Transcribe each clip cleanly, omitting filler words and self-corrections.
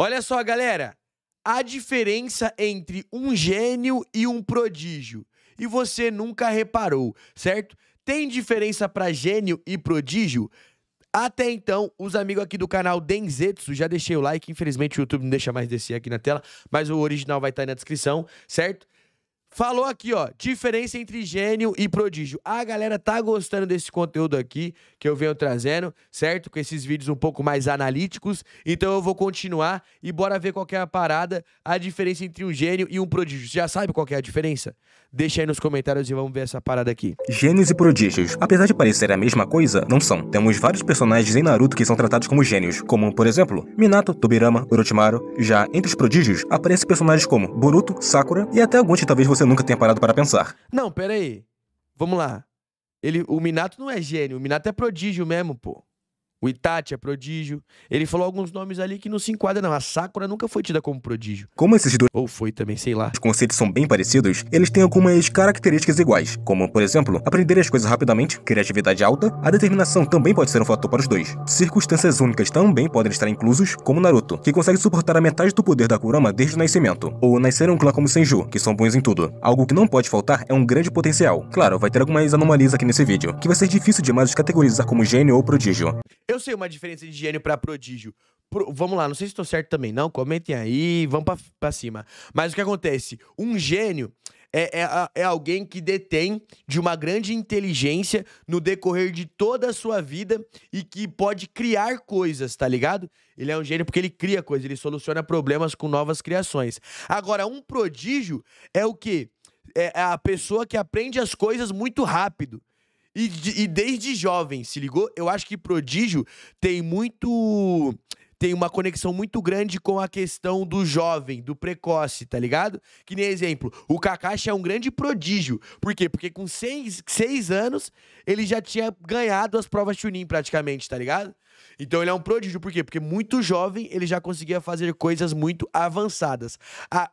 Olha só, galera. A diferença entre um gênio e um prodígio. E você nunca reparou, certo? Tem diferença para gênio e prodígio? Até então, os amigos aqui do canal Denzetsu, já deixei o like, infelizmente o YouTube não deixa mais descer aqui na tela, mas o original vai estar aí na descrição, certo? Falou aqui, ó, diferença entre gênio e prodígio. A galera tá gostando desse conteúdo aqui que eu venho trazendo, certo? Com esses vídeos um pouco mais analíticos. Então eu vou continuar e bora ver qual que é a parada, a diferença entre um gênio e um prodígio. Você já sabe qual que é a diferença? Deixa aí nos comentários e vamos ver essa parada aqui. Gênios e prodígios. Apesar de parecer a mesma coisa, não são. Temos vários personagens em Naruto que são tratados como gênios, como, por exemplo, Minato, Tobirama, Orochimaru. Já entre os prodígios, aparecem personagens como Boruto, Sakura e até alguns que talvez você nunca tenha parado para pensar. Não, pera aí. Vamos lá. O Minato não é gênio, o Minato é prodígio mesmo, pô. O Itachi é prodígio. Ele falou alguns nomes ali que não se enquadram, não. A Sakura nunca foi tida como prodígio. Como esses dois Ou foi também, sei lá. os conceitos são bem parecidos, eles têm algumas características iguais, como, por exemplo, aprender as coisas rapidamente, criatividade alta. A determinação também pode ser um fator para os dois. Circunstâncias únicas também podem estar inclusos, como Naruto, que consegue suportar a metade do poder da Kurama desde o nascimento, ou nascer em um clã como Senju, que são bons em tudo. Algo que não pode faltar é um grande potencial. Claro, vai ter algumas anomalias aqui nesse vídeo, que vai ser difícil demais os categorizar como gênio ou prodígio. Eu sei uma diferença de gênio pra prodígio. Vamos lá, não sei se estou certo também, não. Comentem aí, vamos pra cima. Mas o que acontece? Um gênio é alguém que detém de uma grande inteligência no decorrer de toda a sua vida e que pode criar coisas, tá ligado? Ele é um gênio porque ele cria coisas, ele soluciona problemas com novas criações. Agora, um prodígio é o quê? É a pessoa que aprende as coisas muito rápido. E desde jovem, se ligou? Eu acho que prodígio tem uma conexão muito grande com a questão do jovem, do precoce, tá ligado? Que nem exemplo, o Kakashi é um grande prodígio. Por quê? Porque com 6 anos, ele já tinha ganhado as provas Chunin praticamente, tá ligado? Então ele é um prodígio, por quê? Porque muito jovem ele já conseguia fazer coisas muito avançadas.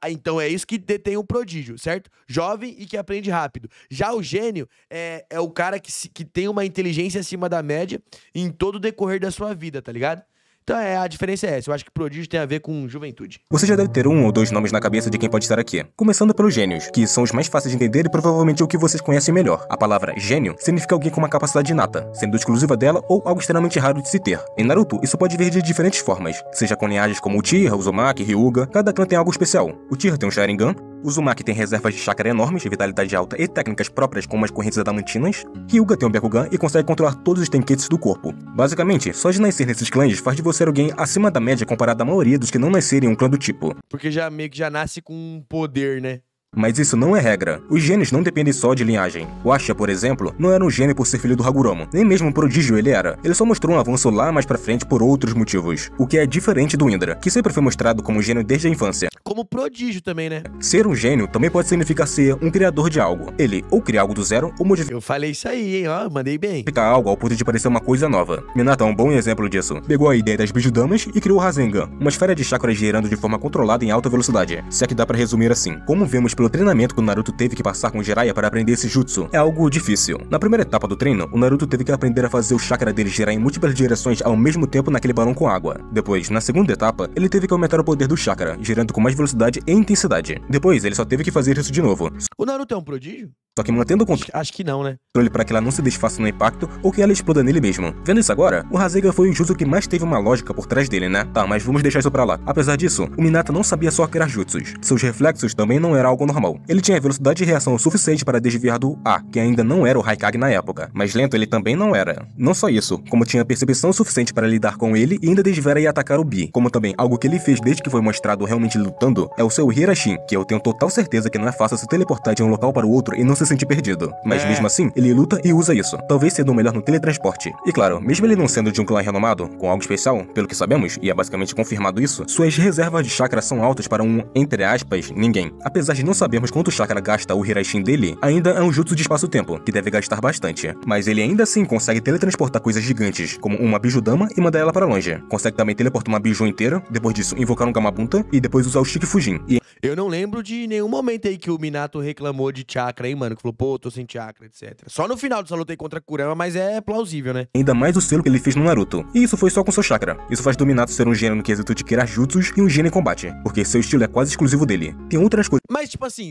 Então é isso que detém um prodígio, certo? Jovem e que aprende rápido. Já o gênio é o cara que tem uma inteligência acima da média em todo o decorrer da sua vida, tá ligado? Então a diferença é essa. Eu acho que prodígio tem a ver com juventude. Você já deve ter um ou dois nomes na cabeça de quem pode estar aqui. Começando pelos gênios, que são os mais fáceis de entender e provavelmente o que vocês conhecem melhor. A palavra gênio significa alguém com uma capacidade inata, sendo exclusiva dela ou algo extremamente raro de se ter. Em Naruto, isso pode vir de diferentes formas, seja com linhagens como Uchiha, Uzumaki, Hyuga. Cada clã tem algo especial. Uchiha tem um Sharingan, Uzumaki tem reservas de chakra enormes, vitalidade alta e técnicas próprias como as correntes adamantinas. Hyuga tem um Byakugan e consegue controlar todos os tenketsu do corpo. Basicamente, só de nascer nesses clãs faz de você alguém acima da média comparado à maioria dos que não nascerem em um clã do tipo. Porque já meio que já nasce com um poder, né? Mas isso não é regra. Os gênios não dependem só de linhagem. O Asha, por exemplo, não era um gênio por ser filho do Hagoromo. Nem mesmo um prodígio ele era. Ele só mostrou um avanço lá mais pra frente por outros motivos. O que é diferente do Indra, que sempre foi mostrado como um gênio desde a infância. Como prodígio também, né? Ser um gênio também pode significar ser um criador de algo. Ele ou cria algo do zero ou modifica Eu falei isso aí, hein? Ó, mandei bem. algo ao ponto de parecer uma coisa nova. Minato é um bom exemplo disso. Pegou a ideia das Bijudamas e criou o Rasengan, uma esfera de chakras girando de forma controlada em alta velocidade. Se é que dá pra resumir assim. Como vemos pelo treinamento que o Naruto teve que passar com o Jiraiya para aprender esse jutsu, é algo difícil. Na primeira etapa do treino, o Naruto teve que aprender a fazer o chakra dele girar em múltiplas direções ao mesmo tempo naquele balão com água. Depois, na segunda etapa, ele teve que aumentar o poder do chakra, girando com mais velocidade e intensidade. Depois, ele só teve que fazer isso de novo. O Naruto é um prodígio? Só que mantendo o controle Acho que não, né? para que ela não se desfaça no impacto ou que ela exploda nele mesmo. Vendo isso agora, o Rasengan foi o jutsu que mais teve uma lógica por trás dele, né? Tá, mas vamos deixar isso pra lá. Apesar disso, o Minato não sabia só criar jutsus. Seus reflexos também não era algo normal. Ele tinha velocidade de reação o suficiente para desviar do A, que ainda não era o Haikage na época. Mas lento ele também não era. Não só isso, como tinha percepção suficiente para lidar com ele e ainda desviar e atacar o B. Como também algo que ele fez desde que foi mostrado realmente lutando é o seu Hirashin, que eu tenho total certeza que não é fácil se teleportar de um local para o outro e não se sentir perdido. Mas mesmo assim, ele luta e usa isso, talvez sendo o melhor no teletransporte. E claro, mesmo ele não sendo de um clã renomado, com algo especial, pelo que sabemos, e é basicamente confirmado isso, suas reservas de chakra são altas para um, entre aspas, ninguém. Apesar de não sabermos quanto chakra gasta o Hirashin dele, ainda é um jutsu de espaço-tempo, que deve gastar bastante. Mas ele ainda assim consegue teletransportar coisas gigantes, como uma Bijudama e mandar ela para longe. Consegue também teleportar uma Biju inteira, depois disso invocar um Gamabunta e depois usar o Shikifujin. Eu não lembro de nenhum momento aí que o Minato reclamou de chakra, hein, mano? Que falou, pô, tô sem chakra, etc. Só no final do só lutei contra a Kurama, mas é plausível, né? Ainda mais o selo que ele fez no Naruto. E isso foi só com seu chakra. Isso faz do Minato ser um gênio no quesito de criar jutsus e um gênio em combate, porque seu estilo é quase exclusivo dele. Tem outras coisas. Mas, tipo assim,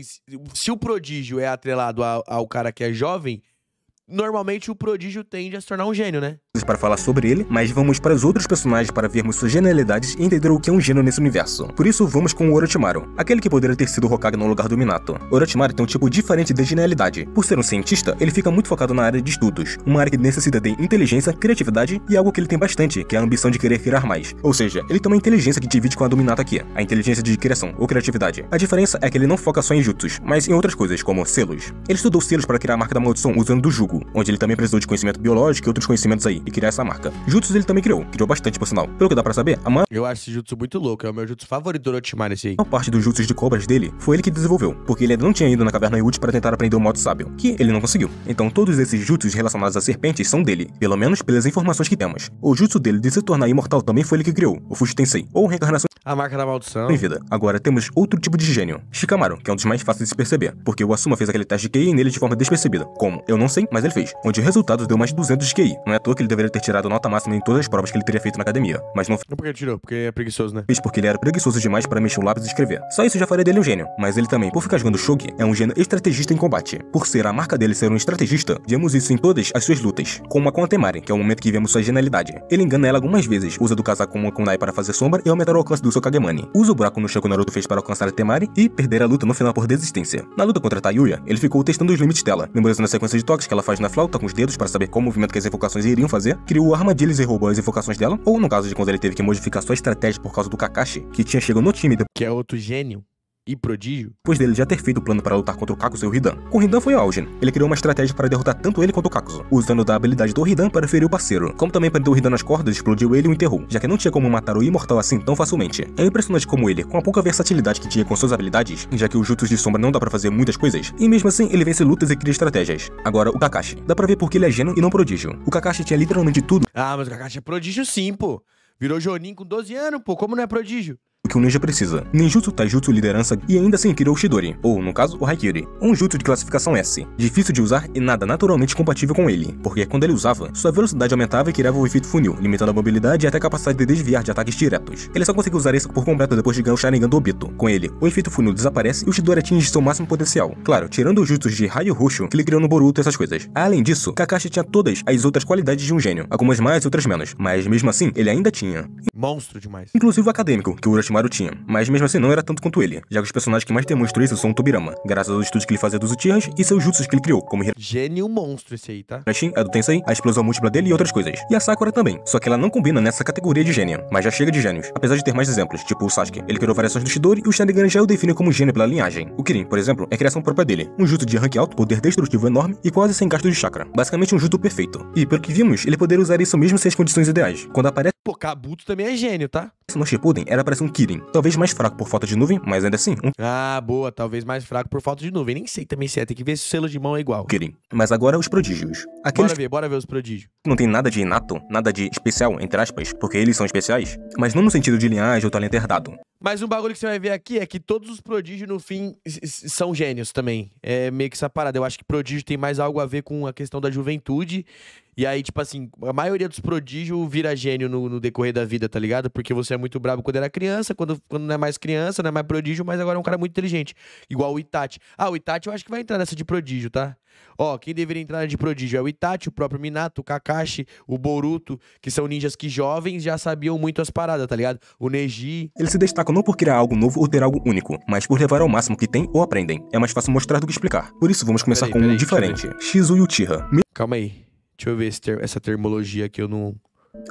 se o prodígio é atrelado ao cara que é jovem, normalmente o prodígio tende a se tornar um gênio, né? Para falar sobre ele, mas vamos para os outros personagens para vermos suas genialidades e entender o que é um gênio nesse universo. Por isso, vamos com o Orochimaru, aquele que poderia ter sido o Hokage no lugar do Minato. Orochimaru tem um tipo diferente de genialidade. Por ser um cientista, ele fica muito focado na área de estudos, uma área que necessita de inteligência, criatividade e algo que ele tem bastante, que é a ambição de querer criar mais. Ou seja, ele tem uma inteligência que divide com a do Minato aqui, a inteligência de criação ou criatividade. A diferença é que ele não foca só em jutsus, mas em outras coisas, como selos. Ele estudou selos para criar a marca da maldição usando do jugo, onde ele também precisou de conhecimento biológico e outros conhecimentos aí, e criar essa marca. Jutsus ele também criou bastante por sinal. Pelo que dá pra saber, a maior Eu acho esse jutsu muito louco, é o meu jutsu favorito do Orochimaru esse aí. parte dos jutsus de cobras dele foi ele que desenvolveu, porque ele ainda não tinha ido na caverna Yute para tentar aprender o modo sábio, que ele não conseguiu. Então todos esses jutsus relacionados a serpentes são dele, pelo menos pelas informações que temos. O jutsu dele de se tornar imortal também foi ele que criou, o Fushi Tensei, ou reencarnação A marca da maldição. em vida. Agora temos outro tipo de gênio, Shikamaru, que é um dos mais fáceis de se perceber, porque o Asuma fez aquele teste de QI nele de forma despercebida. Como? Eu não sei, mas ele fez, onde o resultado deu mais de 200 de QI. Não é à toa que ele deveria ter tirado nota máxima em todas as provas que ele teria feito na academia, mas não Por que tirou? Porque é preguiçoso, né? fez porque ele era preguiçoso demais para mexer o lápis e escrever. Só isso já faria dele um gênio, mas ele também, por ficar jogando Shogi, é um gênio estrategista em combate. Por ser a marca dele ser um estrategista, vemos isso em todas as suas lutas, como a com a Temari, que é o momento que vemos sua genialidade. Ele engana ela algumas vezes, usa do casaco como uma kunai para fazer sombra e aumentar o alcance do seu Kagemani. Usa o buraco no chão que o Naruto fez para alcançar a Temari e perder a luta no final por desistência. Na luta contra a Tayuya, ele ficou testando os limites dela, memorizando a sequência de toques que ela faz na flauta com os dedos para saber qual movimento que as invocações iriam fazer, criou armadilhas e roubou as invocações dela, ou no caso de quando ele teve que modificar sua estratégia por causa do Kakashi, que tinha chegado no time Que é outro gênio e prodígio. depois dele já ter feito o plano para lutar contra o Kakuzu e o Hidan. Com o Hidan foi o auge. Ele criou uma estratégia para derrotar tanto ele quanto o Kakuzu, usando da habilidade do Hidan para ferir o parceiro. Como também prendeu o Hidan nas cordas, explodiu ele e o enterrou, já que não tinha como matar o imortal assim tão facilmente. É impressionante como ele, com a pouca versatilidade que tinha com suas habilidades, já que os jutsus de sombra não dá para fazer muitas coisas, e mesmo assim ele vence lutas e cria estratégias. Agora, o Kakashi. Dá pra ver porque ele é gênio e não prodígio. O Kakashi tinha literalmente tudo Ah, mas o Kakashi é prodígio sim, pô. Virou Jonin com 12 anos, pô. Como não é prodígio? o que um ninja precisa: ninjutsu, taijutsu, liderança e ainda assim criou o Chidori, ou no caso o Haikiri, um jutsu de classificação S, difícil de usar e nada naturalmente compatível com ele, porque quando ele usava, sua velocidade aumentava e criava o efeito funil, limitando a mobilidade e até a capacidade de desviar de ataques diretos. Ele só conseguiu usar isso por completo depois de ganhar o Sharingan do Obito. Com ele, o efeito funil desaparece e o Chidori atinge seu máximo potencial. Claro, tirando os jutsus de raio roxo que ele criou no Boruto e essas coisas. Além disso, Kakashi tinha todas as outras qualidades de um gênio, algumas mais, outras menos, mas mesmo assim, ele ainda tinha. Monstro demais. Inclusive o acadêmico, que o Orochimaru tinha, mas mesmo assim não era tanto quanto ele, já que os personagens que mais demonstram isso são o Tobirama, graças aos estudos que ele fazia dos Uchihas e seus jutsus que ele criou, como Gênio monstro esse aí, tá? Hirashin, a do Tensei, a explosão múltipla dele e outras coisas. E a Sakura também, só que ela não combina nessa categoria de gênio, mas já chega de gênios, apesar de ter mais exemplos, tipo o Sasuke. Ele criou variações do Chidori e o Sharingan já o define como gênio pela linhagem. O Kirin, por exemplo, é a criação própria dele, um jutsu de rank alto, poder destrutivo enorme e quase sem gasto de chakra. Basicamente um jutsu perfeito. E pelo que vimos, ele poderia usar isso mesmo sem as condições ideais. Quando aparece Pô, Kabuto também é gênio, tá? no Shippuden, era para ser um Kirin, talvez mais fraco por falta de nuvem, mas ainda assim, um Ah, boa. Talvez mais fraco por falta de nuvem. Nem sei também se é. Tem que ver se o selo de mão é igual. Kirin. Mas agora os prodígios. Aqueles Bora ver os prodígios. que não tem nada de inato, nada de especial, entre aspas, porque eles são especiais, mas não no sentido de linhagem ou talento herdado. Mas um bagulho que você vai ver aqui é que todos os prodígios, no fim, são gênios também. É meio que essa parada. Eu acho que prodígio tem mais algo a ver com a questão da juventude. E aí, tipo assim, a maioria dos prodígios vira gênio no decorrer da vida, tá ligado? Porque você é muito brabo quando era criança, quando não é mais criança, não é mais prodígio, mas agora é um cara muito inteligente. Igual o Itachi. Ah, o Itachi eu acho que vai entrar nessa de prodígio, tá? Ó, quem deveria entrar de prodígio é o Itachi, o próprio Minato, o Kakashi, o Boruto, que são ninjas que jovens já sabiam muito as paradas, tá ligado? O Neji. Eles se destacam não por criar algo novo ou ter algo único, mas por levar ao máximo que tem ou aprendem. É mais fácil mostrar do que explicar. Por isso vamos começar com um diferente, Shizu e Uchiha. Calma aí. Deixa eu ver essa termologia que eu não...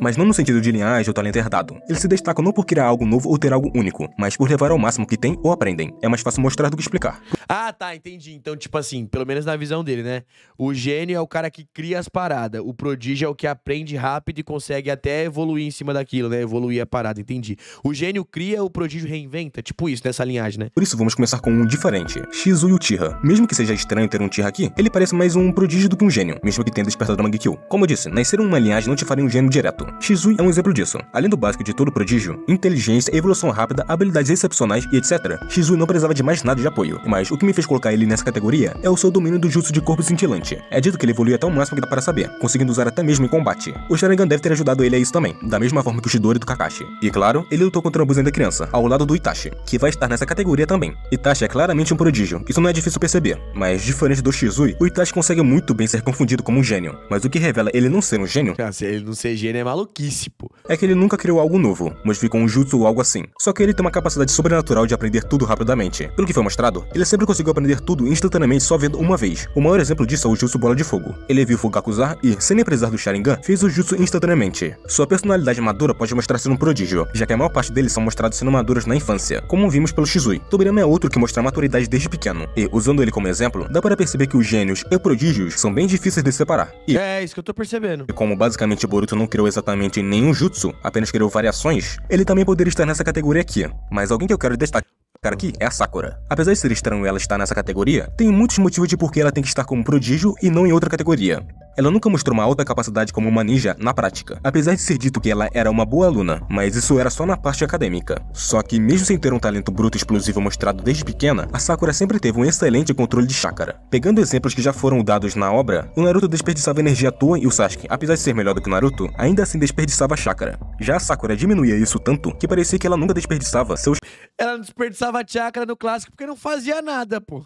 Mas não no sentido de linhagem ou talento herdado. Eles se destacam não por criar algo novo ou ter algo único, mas por levar ao máximo que tem ou aprendem. É mais fácil mostrar do que explicar. Ah, tá, entendi. Então, tipo assim, pelo menos na visão dele, né? O gênio é o cara que cria as paradas. O prodígio é o que aprende rápido e consegue até evoluir em cima daquilo, né? Evoluir a parada, entendi. O gênio cria, o prodígio reinventa. Tipo isso, nessa linhagem, né? Por isso vamos começar com um diferente, Shizu e Uchiha. Mesmo que seja estranho ter um Uchiha aqui, ele parece mais um prodígio do que um gênio, mesmo que tenha despertado Mangekyo. Como eu disse, nascer em uma linhagem não te faria um gênio direto, Naruto. Shizui é um exemplo disso. Além do básico de todo prodígio, inteligência, evolução rápida, habilidades excepcionais e etc., Shizui não precisava de mais nada de apoio. Mas o que me fez colocar ele nessa categoria é o seu domínio do jutsu de corpo cintilante. É dito que ele evoluiu até o máximo que dá para saber, conseguindo usar até mesmo em combate. O Sharingan deve ter ajudado ele a isso também, da mesma forma que o Chidori do Kakashi. E claro, ele lutou contra o Nabuzen da criança, ao lado do Itachi, que vai estar nessa categoria também. Itachi é claramente um prodígio, isso não é difícil perceber, mas diferente do Shizui, o Itachi consegue muito bem ser confundido como um gênio. Mas o que revela ele não ser um gênio, Se ele não ser gênio é maluquice, pô. é que ele nunca criou algo novo, modificou um jutsu ou algo assim. Só que ele tem uma capacidade sobrenatural de aprender tudo rapidamente. Pelo que foi mostrado, ele sempre conseguiu aprender tudo instantaneamente só vendo uma vez. O maior exemplo disso é o jutsu Bola de Fogo. Ele viu Fugaku usar e, sem nem precisar do Sharingan, fez o jutsu instantaneamente. Sua personalidade madura pode mostrar ser um prodígio, já que a maior parte deles são mostrados sendo maduros na infância, como vimos pelo Shizui. Tobirama é outro que mostra maturidade desde pequeno, e, usando ele como exemplo, dá para perceber que os gênios e prodígios são bem difíceis de separar. E, É isso que eu tô percebendo. como basicamente Boruto não criou exatamente nenhum jutsu, apenas criou variações, ele também poderia estar nessa categoria aqui. Mas alguém que eu quero destacar aqui é a Sakura. Apesar de ser estranho ela estar nessa categoria, tem muitos motivos de por que ela tem que estar como prodígio e não em outra categoria. Ela nunca mostrou uma alta capacidade como uma ninja na prática, apesar de ser dito que ela era uma boa aluna, mas isso era só na parte acadêmica. Só que mesmo sem ter um talento bruto e explosivo mostrado desde pequena, a Sakura sempre teve um excelente controle de chakra. Pegando exemplos que já foram dados na obra, o Naruto desperdiçava energia à toa e o Sasuke, apesar de ser melhor do que o Naruto, ainda assim desperdiçava chakra. Já a Sakura diminuía isso tanto que parecia que ela nunca desperdiçava seus Ela não desperdiçava chakra no clássico porque não fazia nada, pô.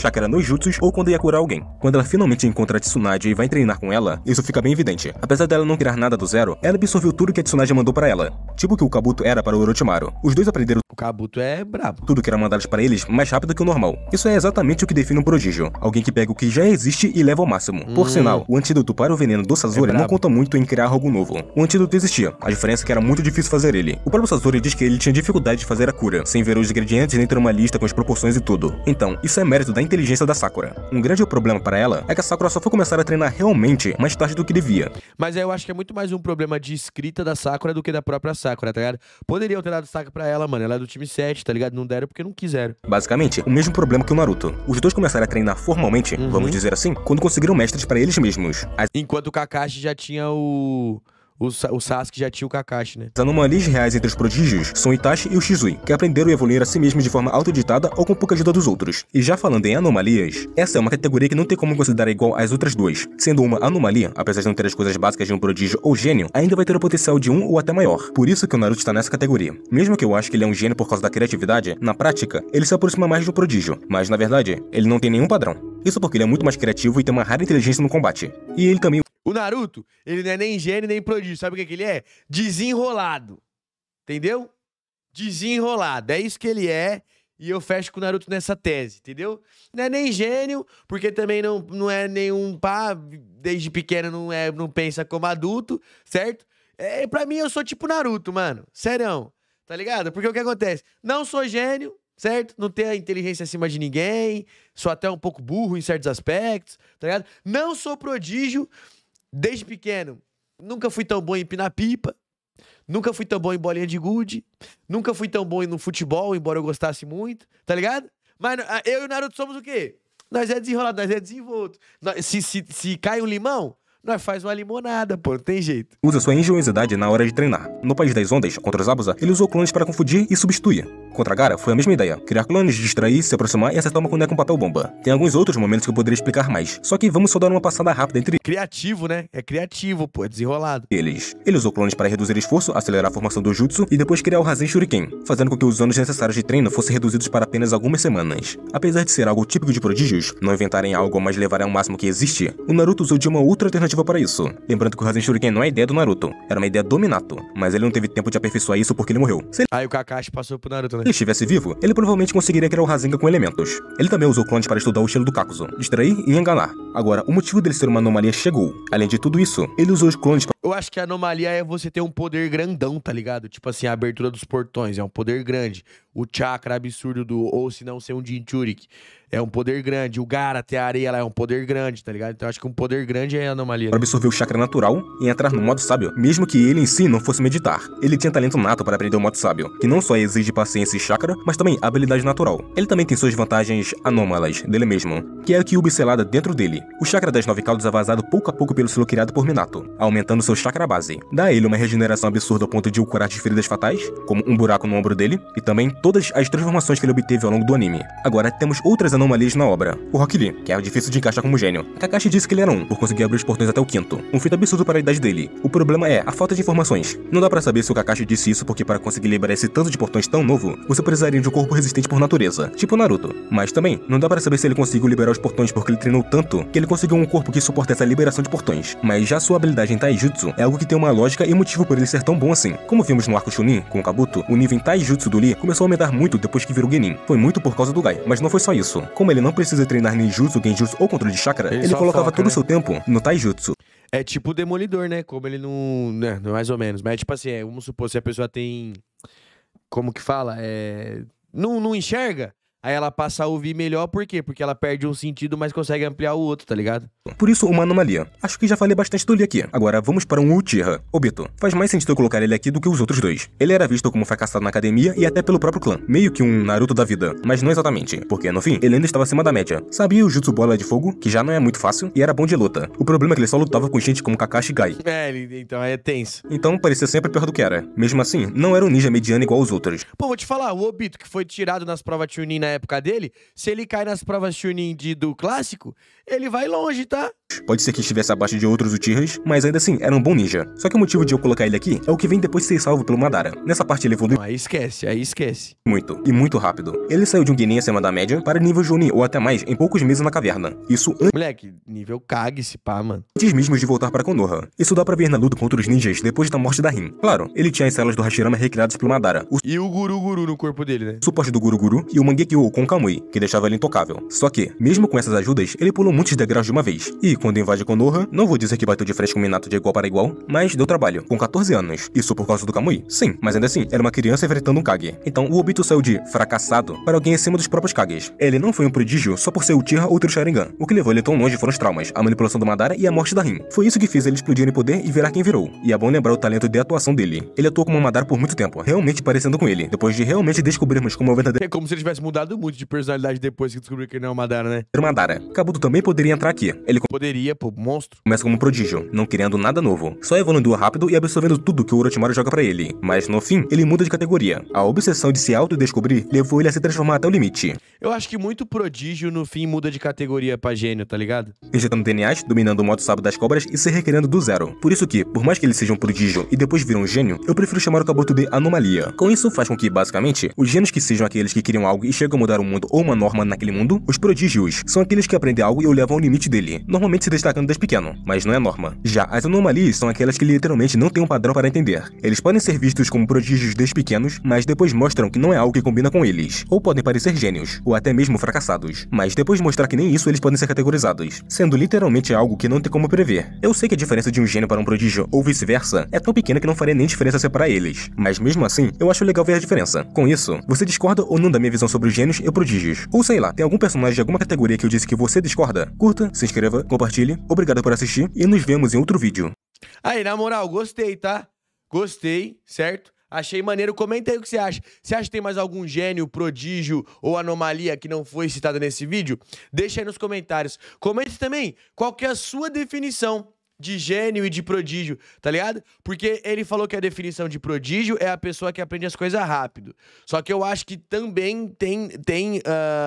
chakra nos jutsus ou quando ia curar alguém. Quando ela finalmente encontra a Tsunade e vai treinar com ela, isso fica bem evidente. Apesar dela não criar nada do zero, ela absorveu tudo que a Tsunade mandou pra ela, tipo o que o Kabuto era para o Orochimaru. Os dois aprenderam O Kabuto é brabo. tudo que era mandado para eles mais rápido que o normal. Isso é exatamente o que define um prodígio, alguém que pega o que já existe e leva ao máximo. Por sinal, o antídoto para o veneno do Sasori não conta muito em criar algo novo. O antídoto existia, a diferença é que era muito difícil fazer ele. O próprio Sasori diz que ele tinha dificuldade de fazer a cura, sem ver os ingredientes nem ter uma lista com as proporções e tudo. Então, isso é mérito da inteligência da Sakura. Um grande problema para ela é que a Sakura só foi começar a treinar realmente mais tarde do que devia. Mas aí eu acho que é muito mais um problema de escrita da Sakura do que da própria Sakura, tá ligado? Poderiam ter dado destaque pra ela, mano. Ela é do time 7, tá ligado? Não deram porque não quiseram. Basicamente, o mesmo problema que o Naruto. Os dois começaram a treinar formalmente, vamos dizer assim, quando conseguiram mestres para eles mesmos. Enquanto o Kakashi já tinha o Sasuke já tinha o Kakashi, né? As anomalias reais entre os prodígios são Itachi e o Shizui, que aprenderam a evoluir a si mesmos de forma autoditada ou com pouca ajuda dos outros. E já falando em anomalias, essa é uma categoria que não tem como considerar igual às outras duas. Sendo uma anomalia, apesar de não ter as coisas básicas de um prodígio ou gênio, ainda vai ter o potencial de um ou até maior. Por isso que o Naruto está nessa categoria. Mesmo que eu acho que ele é um gênio por causa da criatividade, na prática, ele se aproxima mais de um prodígio, mas na verdade, ele não tem nenhum padrão. Isso porque ele é muito mais criativo e tem uma rara inteligência no combate. E ele também O Naruto, ele não é nem gênio nem prodígio. Sabe o que ele é? Desenrolado. Entendeu? Desenrolado. É isso que ele é. E eu fecho com o Naruto nessa tese, entendeu? Não é nem gênio, porque também não é nenhum pá, desde pequeno não pensa como adulto, certo? Pra mim, eu sou tipo Naruto, mano. Serão. Tá ligado? Porque o que acontece? Não sou gênio, certo? Não tenho a inteligência acima de ninguém. Sou até um pouco burro em certos aspectos, tá ligado? Não sou prodígio. Desde pequeno, nunca fui tão bom em empinar pipa, nunca fui tão bom em bolinha de gude, nunca fui tão bom no futebol, embora eu gostasse muito, tá ligado? Mas eu e o Naruto somos o quê? Nós é desenrolado, nós é desenvolto. Se cai um limão, nós faz uma limonada, pô, não tem jeito. usa sua engenhosidade na hora de treinar. No País das Ondas, contra os Abusa, ele usou clones para confundir e substituir. Contra Gaara, foi a mesma ideia. Criar clones, distrair, se aproximar e acertar uma boneca com papel bomba. Tem alguns outros momentos que eu poderia explicar mais, só que vamos só dar uma passada rápida entre Criativo, né? É criativo, pô, é desenrolado. eles. Ele usou clones para reduzir esforço, acelerar a formação do jutsu e depois criar o Rasen Shuriken, fazendo com que os anos necessários de treino fossem reduzidos para apenas algumas semanas. Apesar de ser algo típico de prodígios, não inventarem algo mas levarem ao máximo que existe, o Naruto usou de uma outra alternativa para isso. Lembrando que o Rasen Shuriken não é ideia do Naruto, era uma ideia do Minato, mas ele não teve tempo de aperfeiçoar isso porque ele morreu. Se Aí o Kakashi passou pro Naruto, né? ele estivesse vivo, ele provavelmente conseguiria criar o Rasengan com elementos. Ele também usou clones para estudar o estilo do Kakuzu, distrair e enganar. Agora, o motivo dele ser uma anomalia chegou. Além de tudo isso, ele usou os clones Eu acho que a anomalia é você ter um poder grandão, tá ligado? Tipo assim, a abertura dos portões é um poder grande. O chakra absurdo ou se não ser um Jinchuriki, é um poder grande. O Gaara ter a areia lá é um poder grande, tá ligado? Então eu acho que um poder grande é a anomalia. para absorver o chakra natural e entrar no modo sábio, mesmo que ele em si não fosse meditar. Ele tinha talento nato para aprender o modo sábio, que não só exige paciência e chakra, mas também habilidade natural. Ele também tem suas vantagens anômalas dele mesmo, que é a Kyuubi selada dentro dele. O chakra das 9 caudas é vazado pouco a pouco pelo selo criado por Minato, aumentando seu chakra base. Dá a ele uma regeneração absurda ao ponto de o curar de feridas fatais, como um buraco no ombro dele, e também todas as transformações que ele obteve ao longo do anime. Agora temos outras anomalias na obra. O Rock Lee, que é difícil de encaixar como gênio. Kakashi disse que ele era por conseguir abrir os portões até o quinto. Um feito absurdo para a idade dele. O problema é a falta de informações. Não dá pra saber se o Kakashi disse isso porque para conseguir liberar esse tanto de portões tão novo, você precisaria de um corpo resistente por natureza, tipo Naruto. Mas também, não dá pra saber se ele conseguiu liberar os portões porque ele treinou tanto que ele conseguiu um corpo que suporta essa liberação de portões. Mas já sua habilidade em Taijutsu é algo que tem uma lógica e motivo por ele ser tão bom assim. Como vimos no arco Chunin, com o Kabuto, o nível em Taijutsu do Lee começou a aumentar muito depois que virou Genin. Foi muito por causa do Gai, mas não foi só isso. Como ele não precisa treinar Ninjutsu, Genjutsu ou controle de chakra, ele colocava todo o seu tempo no Taijutsu. É tipo o Demolidor, né? Como ele não... né? Mais ou menos. Mas é tipo assim, vamos supor, se a pessoa tem... Como que fala? Não enxerga, aí ela passa a ouvir melhor, por quê? Porque ela perde um sentido, mas consegue ampliar o outro, tá ligado? Por isso, uma anomalia. Acho que já falei bastante do Lee aqui. Agora, vamos para um Uchiha, Obito. Faz mais sentido eu colocar ele aqui do que os outros dois. Ele era visto como fracassado na academia e até pelo próprio clã. Meio que um Naruto da vida. Mas não exatamente, porque no fim, ele ainda estava acima da média. Sabia o Jutsu Bola de Fogo, que já não é muito fácil, e era bom de luta. O problema é que ele só lutava com gente como Kakashi e Gai. Então é tenso. Então, parecia sempre pior do que era. Mesmo assim, não era um ninja mediano igual aos outros. Pô, vou te falar, o Obito, que foi tirado nas provas Chunin na época dele, se ele cai nas provas Chunin do clássico, ele vai longe, tá? Pode ser que estivesse abaixo de outros Uchihas, mas ainda assim, era um bom ninja. Só que o motivo de eu colocar ele aqui é o que vem depois de ser salvo pelo Madara. Nessa parte ele evoluiu aí esquece. muito, e muito rápido. Ele saiu de um Genin acima da média para nível Jonin ou até mais em poucos meses na caverna. Isso Moleque, nível Kage esse pá, mano. antes mesmo de voltar para Konoha. Isso dá pra ver na luta contra os ninjas depois da morte da Rin. Claro, ele tinha as células do Hashirama recriadas pelo Madara, o E o Guru no corpo dele, né? suporte do Guru e o Mangekyo com o Kamui, que deixava ele intocável. Só que, mesmo com essas ajudas, ele pulou muitos degraus de uma vez. E quando invade Konoha, não vou dizer que bateu de frente com o Minato de igual para igual, mas deu trabalho, com 14 anos. Isso por causa do Kamui? Sim, mas ainda assim, era uma criança enfrentando um Kage. Então o Obito saiu de fracassado para alguém acima dos próprios Kages. Ele não foi um prodígio só por ser Uchiha ou ter o Sharingan. O que levou ele tão longe foram os traumas, a manipulação do Madara e a morte da Rin. Foi isso que fez ele explodir em poder e virar quem virou. E é bom lembrar o talento de atuação dele. Ele atuou como Madara por muito tempo, realmente parecendo com ele, depois de realmente descobrirmos como o verdadeiro É como se ele tivesse mudado muito de personalidade depois que descobriu que ele não é o Madara, né? Madara. Kabuto também poderia entrar aqui. Ele Poderia, pô, monstro. começa como um prodígio, não querendo nada novo, só evoluindo rápido e absorvendo tudo que o Orochimaru joga pra ele. Mas no fim, ele muda de categoria. A obsessão de se autodescobrir levou ele a se transformar até o limite. Eu acho que muito prodígio no fim muda de categoria pra gênio, tá ligado? Injetando DNAs, dominando o modo sábio das cobras e se recriando do zero. Por isso que, por mais que ele seja um prodígio e depois vira um gênio, eu prefiro chamar o Kabuto de anomalia. Com isso faz com que, basicamente, os gênios que sejam aqueles que queriam algo e chegam a mudar o mundo ou uma norma naquele mundo, os prodígios são aqueles que aprendem algo e o levam ao limite dele, normalmente se destacando desde pequeno, mas não é norma. Já as anomalias são aquelas que literalmente não têm um padrão para entender. Eles podem ser vistos como prodígios desde pequenos, mas depois mostram que não é algo que combina com eles. Ou podem parecer gênios, ou até mesmo fracassados. Mas depois de mostrar que nem isso eles podem ser categorizados, sendo literalmente algo que não tem como prever. Eu sei que a diferença de um gênio para um prodígio, ou vice-versa, é tão pequena que não faria nem diferença separar eles. Mas mesmo assim, eu acho legal ver a diferença. Com isso, você discorda ou não da minha visão sobre os gênios e prodígios? Ou sei lá, tem algum personagem de alguma categoria que eu disse que você discorda? Curta, se inscreva, compartilhe, obrigado por assistir e nos vemos em outro vídeo. Aí, na moral, gostei, tá? Gostei, certo? Achei maneiro. Comenta aí o que você acha. Você acha que tem mais algum gênio, prodígio ou anomalia que não foi citada nesse vídeo? Deixa aí nos comentários. Comente também qual que é a sua definição de gênio e de prodígio, tá ligado? Porque ele falou que a definição de prodígio é a pessoa que aprende as coisas rápido. Só que eu acho que também tem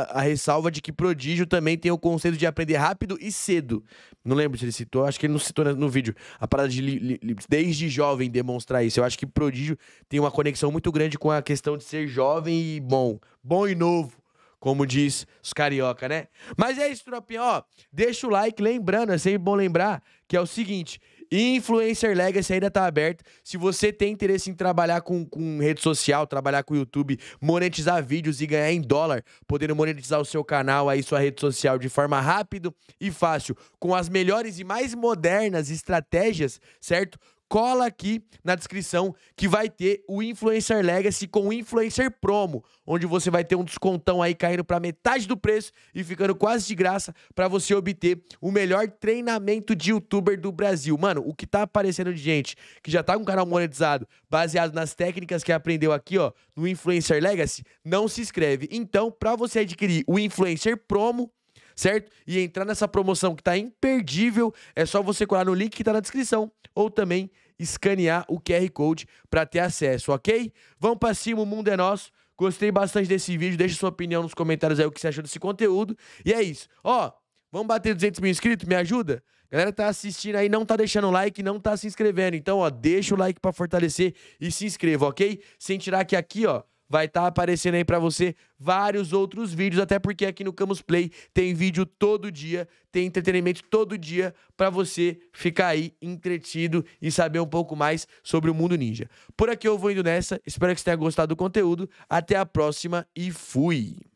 a ressalva de que prodígio também tem o conceito de aprender rápido e cedo. Não lembro se ele citou, acho que ele não citou no vídeo. A parada de desde jovem demonstrar isso. Eu acho que prodígio tem uma conexão muito grande com a questão de ser jovem e bom. Bom e novo, como diz os carioca, né? Mas é isso, tropinha, ó. Deixa o like, lembrando, é sempre bom lembrar que é o seguinte: Influencer Legacy ainda tá aberto. Se você tem interesse em trabalhar com rede social, trabalhar com o YouTube, monetizar vídeos e ganhar em dólar, podendo monetizar o seu canal aí, sua rede social de forma rápida e fácil, com as melhores e mais modernas estratégias, certo? Cola aqui na descrição que vai ter o Influencer Legacy com o Influencer Promo, onde você vai ter um descontão aí caindo para metade do preço e ficando quase de graça para você obter o melhor treinamento de YouTuber do Brasil. Mano, o que tá aparecendo de gente que já tá com o canal monetizado, baseado nas técnicas que aprendeu aqui, ó, no Influencer Legacy, não se inscreve. Então, para você adquirir o Influencer Promo, certo? E entrar nessa promoção que tá imperdível, é só você colar no link que tá na descrição ou também escanear o QR Code para ter acesso, ok? Vamos pra cima, o mundo é nosso. Gostei bastante desse vídeo, deixa sua opinião nos comentários aí o que você achou desse conteúdo. E é isso. Ó, vamos bater 200 mil inscritos, me ajuda? Galera tá assistindo aí, não tá deixando o like, não tá se inscrevendo. Então, ó, deixa o like pra fortalecer e se inscreva, ok? Sem tirar que aqui, ó, vai estar aparecendo aí pra você vários outros vídeos, até porque aqui no Camus Play tem vídeo todo dia, tem entretenimento todo dia pra você ficar aí entretido e saber um pouco mais sobre o mundo ninja. Por aqui eu vou indo nessa, espero que você tenha gostado do conteúdo. Até a próxima e fui!